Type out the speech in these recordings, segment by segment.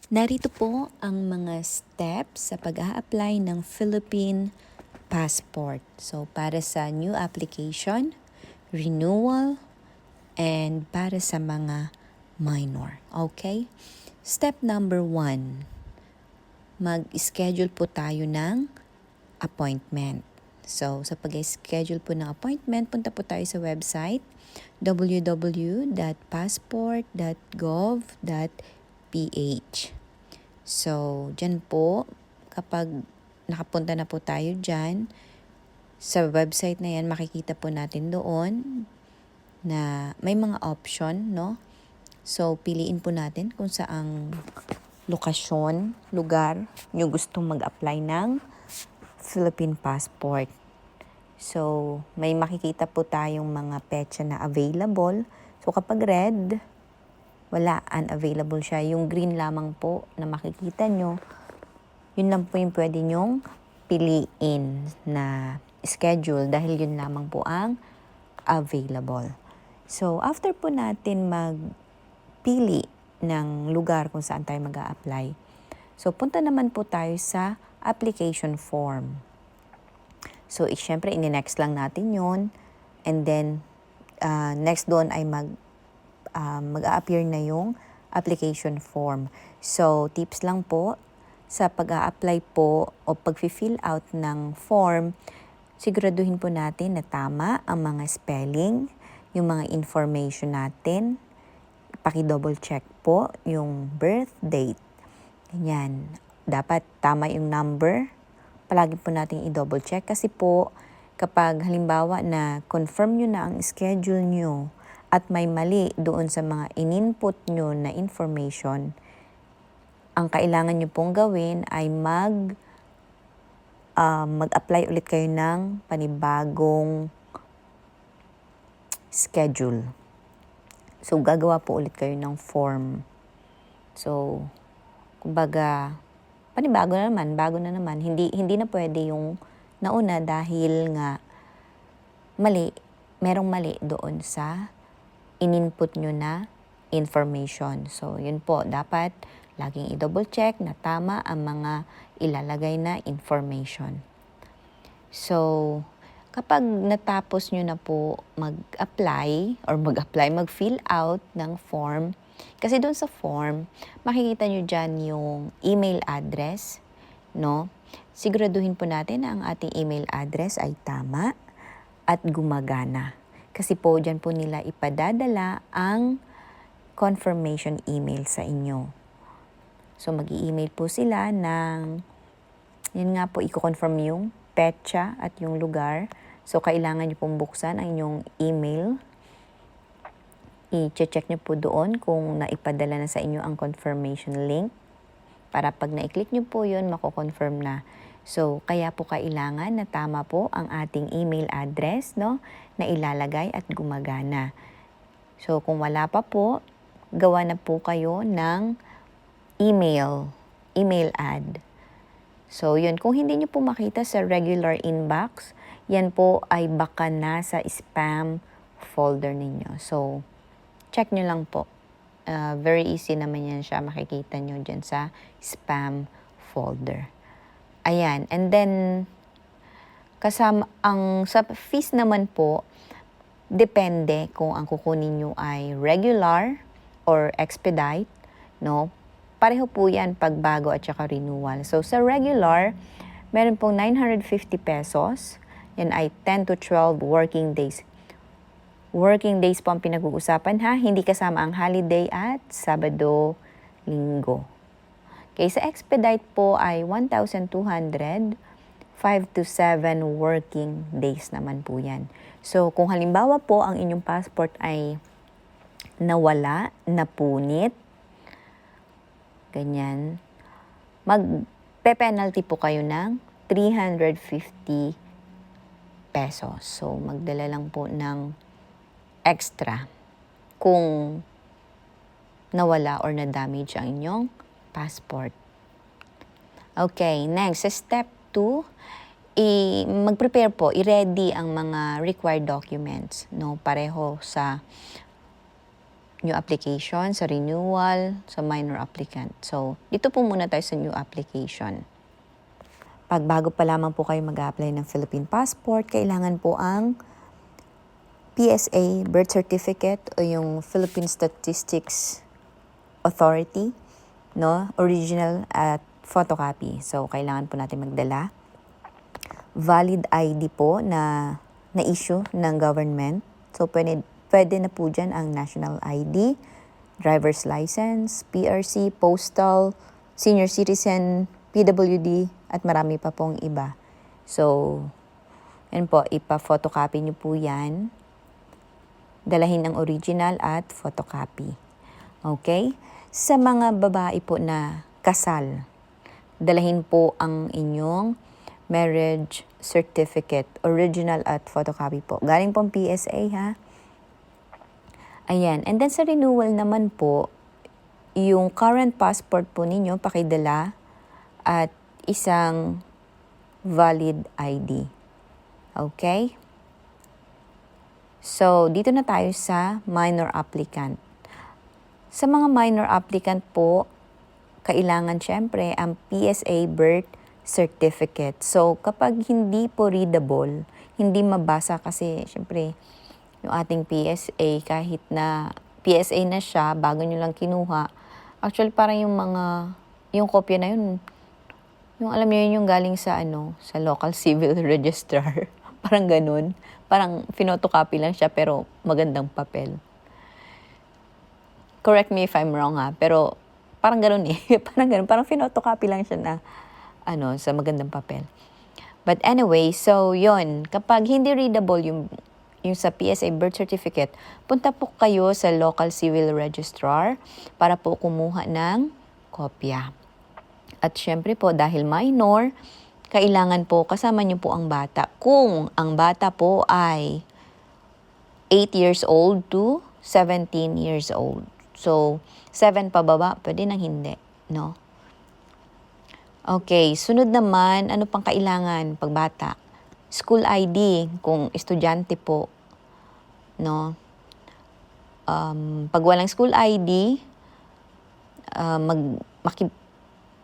Narito po ang mga steps sa pag-a-apply ng Philippine passport. So, para sa new application, renewal, and para sa mga minor. Okay? Step number 1, mag-schedule po tayo ng appointment. So, sa pag-schedule po ng appointment, punta po tayo sa website www.passport.gov.ph. So, dyan po, kapag nakapunta na po tayo dyan, sa website na yan, makikita po natin doon na may mga option, no? So, piliin po natin kung saang lokasyon, lugar, nyo gustong mag-apply ng Philippine passport. So, may makikita po tayong mga petsa na available. So, kapag red, wala, unavailable siya. Yung green lamang po na makikita nyo, yun lang po yung pwede nyong piliin na schedule dahil yun lamang po ang available. So, after po natin magpili ng lugar kung saan tayo mag-a-apply, so punta naman po tayo sa application form. So, syempre, ini-next lang natin yun. And then, next doon ay mag-a-appear na yung application form. So, tips lang po, sa pag-a-apply po o pag-fill out ng form, siguraduhin po natin na tama ang mga spelling, yung mga information natin. Paki-double check po yung birth date. Ganyan. Dapat tama yung number. Palagi po natin i-double check kasi po kapag halimbawa na confirm nyo na ang schedule nyo at may mali doon sa mga in-input nyo na information, ang kailangan nyo pong gawin ay mag-apply ulit kayo ng panibagong schedule. So, gagawa po ulit kayo ng form. So, kumbaga, panibago na naman, bago na naman. Hindi na pwede yung nauna dahil nga merong mali doon sa in-input nyo na information. So, yun po, dapat laging i-double check na tama ang mga ilalagay na information. So, kapag natapos nyo na po mag-fill out ng form, kasi doon sa form, makikita nyo dyan yung email address, no? Siguraduhin po natin na ang ating email address ay tama at gumagana. Kasi po dyan po nila ipadadala ang confirmation email sa inyo. So, mag-i-email po sila ng, yun nga po, i-confirm yung petsa at yung lugar. So, kailangan nyo pong buksan ang inyong email. I-check nyo po doon kung naipadala na sa inyo ang confirmation link. Para pag na-click nyo po yun, mako-confirm na. So, kaya po kailangan na tama po ang ating email address, no, na ilalagay at gumagana. So, kung wala pa po, gawa na po kayo ng email ad. So, yun. Kung hindi nyo po makita sa regular inbox, yan po ay baka nasa spam folder ninyo. So, check nyo lang po. Very easy naman yan siya. Makikita nyo dyan sa spam folder. Ayan. And then, kasama sa fees naman po, depende kung ang kukunin nyo ay regular or expedite, no? Pareho po yan pag bago at saka renewal. So, sa regular, meron pong 950 pesos. Yan ay 10 to 12 working days. Working days po ang pinag-uusapan ha. Hindi kasama ang holiday at Sabado, Linggo. Okay, sa expedite po ay 1,200, 5 to 7 working days naman po yan. So, kung halimbawa po ang inyong passport ay nawala, napunit, ganyan, magpe-penalty po kayo ng 350 pesos. So, magdala lang po ng extra kung nawala or na-damage ang inyong passport. Okay, next, sa step 2, mag-prepare po, i-ready ang mga required documents, no? Pareho sa new application, sa renewal, sa minor applicant. So, dito po muna tayo sa new application. Pag bago pa lamang po kayo mag-apply ng Philippine passport, kailangan po ang PSA birth certificate o yung Philippine Statistics Authority, no? Original at photocopy. So, kailangan po natin magdala. Valid ID po na issue ng government. So, pwede na po dyan ang national ID, driver's license, PRC, postal, senior citizen, PWD, at marami pa pong iba. So, yan po, ipa-photocopy nyo po yan. Dalahin ang original at photocopy. Okay? Sa mga babae po na kasal, dalahin po ang inyong marriage certificate, original at photocopy po. Galing pong PSA, ha? Ayan. And then sa renewal naman po, yung current passport po ninyo, pakidala at isang valid ID. Okay? So, dito na tayo sa minor applicant. Sa mga minor applicant po, kailangan syempre ang PSA birth certificate. So, kapag hindi po readable, hindi mabasa kasi syempre yung ating PSA, kahit na PSA na siya, bago nyo lang kinuha, actually parang yung kopya na yun, yung alam niyo yun yung galing sa sa local civil registrar. Parang ganun. Parang finotocopy lang siya pero magandang papel. Correct me if I'm wrong ha, pero parang ganun eh. Parang ganun, parang finotocopy lang siya na sa magandang papel. But anyway, so yon, kapag hindi readable yung sa PSA birth certificate, punta po kayo sa local civil registrar para po kumuha ng kopya. At syempre po, dahil minor, kailangan po kasama niyo po ang bata. Kung ang bata po ay 8 years old to 17 years old. So, 7 pababa, pwede nang hindi, no? Okay, sunod naman, ano pang kailangan pag bata? School ID, kung estudyante po, no? Pag walang school ID,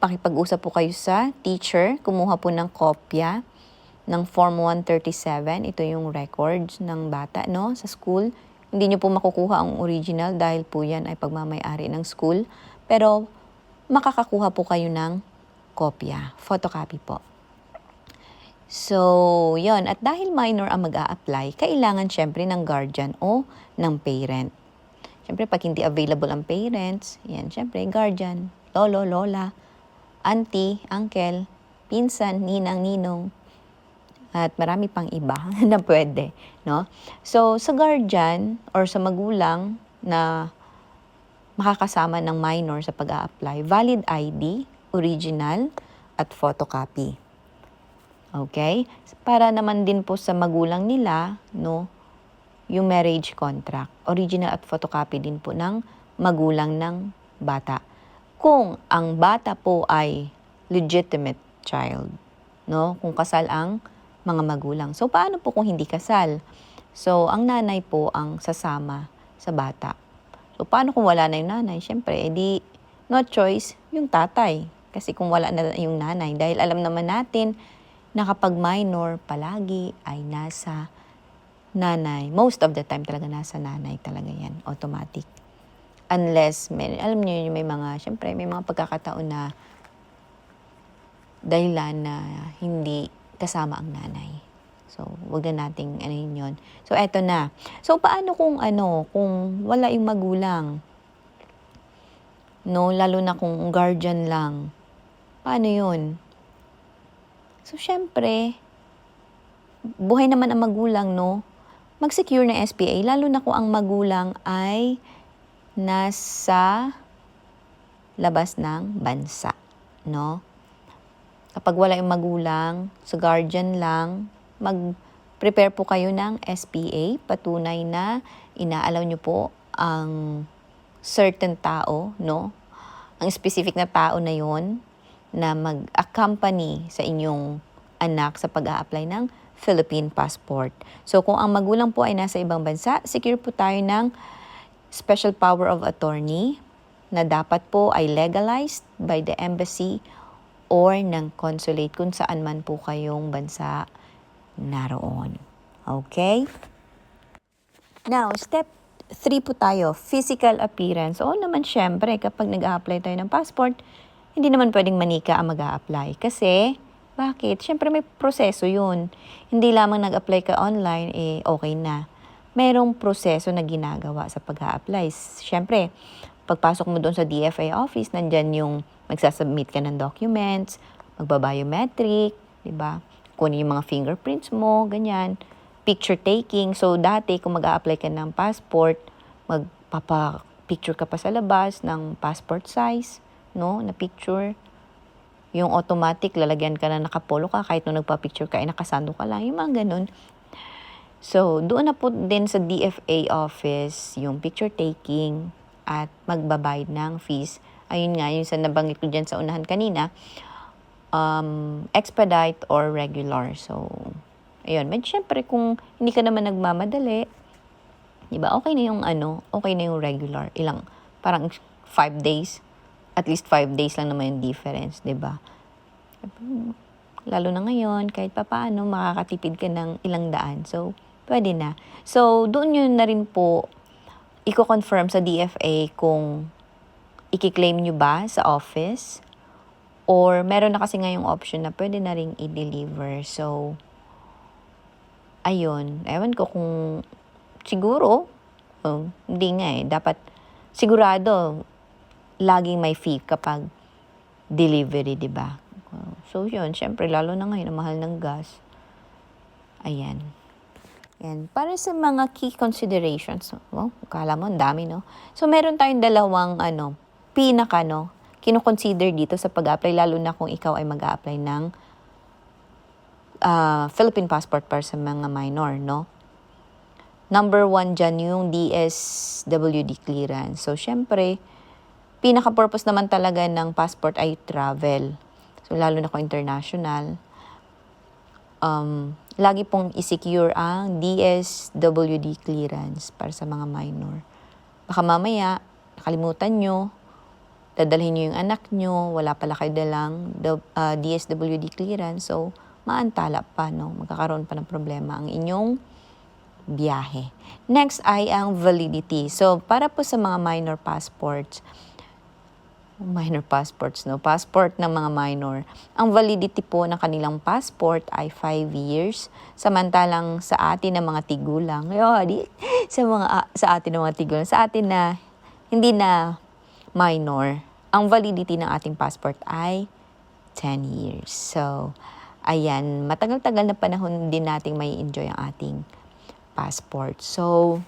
makipag-usap po kayo sa teacher, kumuha po ng kopya ng Form 137. Ito yung records ng bata, no, sa school. Hindi nyo po makukuha ang original dahil po yan ay pagmamay-ari ng school. Pero makakakuha po kayo ng kopya, photocopy po. So, yon. At dahil minor ang mag-a-apply, kailangan syempre ng guardian o ng parent. Syempre, pag hindi available ang parents, yan, syempre, guardian, lolo, lola, auntie, uncle, pinsan, ninang, ninong, at marami pang iba na pwede, no? So, sa guardian or sa magulang na makakasama ng minor sa pag-a-apply, valid ID, original, at photocopy. Okay? Para naman din po sa magulang nila, no, yung marriage contract, original at photocopy din po ng magulang ng bata. Kung ang bata po ay legitimate child, no, kung kasal ang mga magulang. So, paano po kung hindi kasal? So, ang nanay po ang sasama sa bata. So, paano kung wala na yung nanay? Siyempre, edi, no choice, yung tatay. Kasi kung wala na yung nanay, dahil alam naman natin na kapag minor, palagi ay nasa nanay. Most of the time talaga nasa nanay talaga yan, automatic. Unless, alam niyo may mga, siyempre, may mga pagkakataon na dahilan na hindi kasama ang nanay. So, wag na nating yun. So, eto na. So, paano kung kung wala yung magulang? No, lalo na kung guardian lang. Paano yun? So, syempre, buhay naman ang magulang, no? Mag-secure ng SPA, lalo na kung ang magulang ay nasa labas ng bansa, no? Kapag wala yung magulang, sa guardian lang, mag-prepare po kayo ng SPA, patunay na inaalaw nyo po ang certain tao, no? Ang specific na tao na yon na mag-accompany sa inyong anak sa pag-a-apply ng Philippine passport. So, kung ang magulang po ay nasa ibang bansa, secure po tayo ng special power of attorney na dapat po ay legalized by the embassy or ng consulate kung saan man po kayong bansa naroon. Okay? Now, step 3 po tayo, physical appearance. Oo naman, syempre, kapag nag-a-apply tayo ng passport, hindi naman pwedeng manika ang mag-a-apply. Kasi, bakit? Syempre may proseso yun. Hindi lamang nag-apply ka online, okay na. Merong proseso na ginagawa sa pag-a-apply. Syempre, pagpasok mo doon sa DFA office, nandyan yung magsasubmit ka ng documents, magbabiometric, di ba? Kunin yung mga fingerprints mo, ganyan. Picture taking. So, dati, kung mag-a-apply ka ng passport, magpapa-picture ka pa sa labas ng passport size, no, na picture. Yung automatic, lalagyan ka na nakapolo ka, kahit nung nagpa-picture ka, nakasando ka lang, yung mga ganun. So, doon na po din sa DFA office, yung picture taking at magbabayad ng fees. Ayun nga, yung sa nabanggit ko dyan sa unahan kanina, expedite or regular. So, ayun. Siyempre, kung hindi ka naman nagmamadali, di ba, okay na yung regular. Parang 5 days. At least 5 days lang naman yung difference, di ba? Lalo na ngayon, kahit papaano, makakatipid ka ng ilang daan. So, pwede na. So, doon yun na rin po, i-confirm sa DFA kung i-claim nyo ba sa office or meron na kasi ngayong option na pwede na rin i-deliver. So, ayun. Ewan ko kung siguro, hindi nga dapat sigurado laging may fee kapag delivery, di ba? So, yun. Syempre, lalo na ngayon, ang mahal ng gas. Ayan. Yan. Para sa mga key considerations, kala mo, ang dami, no? So, meron tayong dalawang, kino-consider dito sa pag-apply, lalo na kung ikaw ay mag-a-apply ng Philippine passport para sa mga minor, no? Number 1 dyan yung DSWD clearance. So, syempre, pinaka-purpose naman talaga ng passport ay travel. So, lalo na kung international. Lagi pong i-secure ang DSWD clearance para sa mga minor. Baka mamaya, nakalimutan nyo, dadalhin nyo yung anak nyo, wala pala kayo dalang DSWD clearance. So, maantala pa, no? Magkakaroon pa ng problema ang inyong biyahe. Next ay ang validity. So, para po sa mga minor passports, passport ng mga minor. Ang validity po ng kanilang passport ay 5 years. Samantalang sa atin ng mga tigulang, sa atin ng mga tigulang, sa atin na hindi na minor, ang validity ng ating passport ay 10 years. So, ayan, matagal-tagal na panahon din nating may enjoy ang ating passport. So,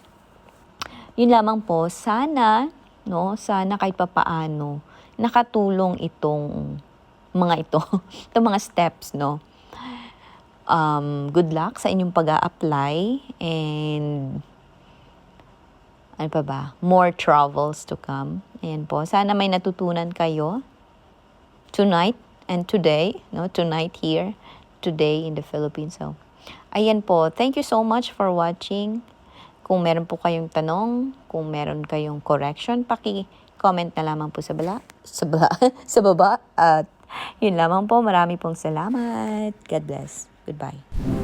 yun lamang po, sana kahit papaano, nakatulong itong mga steps, no? Good luck sa inyong pag-a-apply and more travels to come. Ayan po. Sana may natutunan kayo tonight and today, no? Tonight here, today in the Philippines. So, ayan po. Thank you so much for watching. Kung meron po kayong tanong, kung meron kayong correction, comment na lamang po sa baba. At yun lamang po. Marami pong salamat. God bless. Goodbye.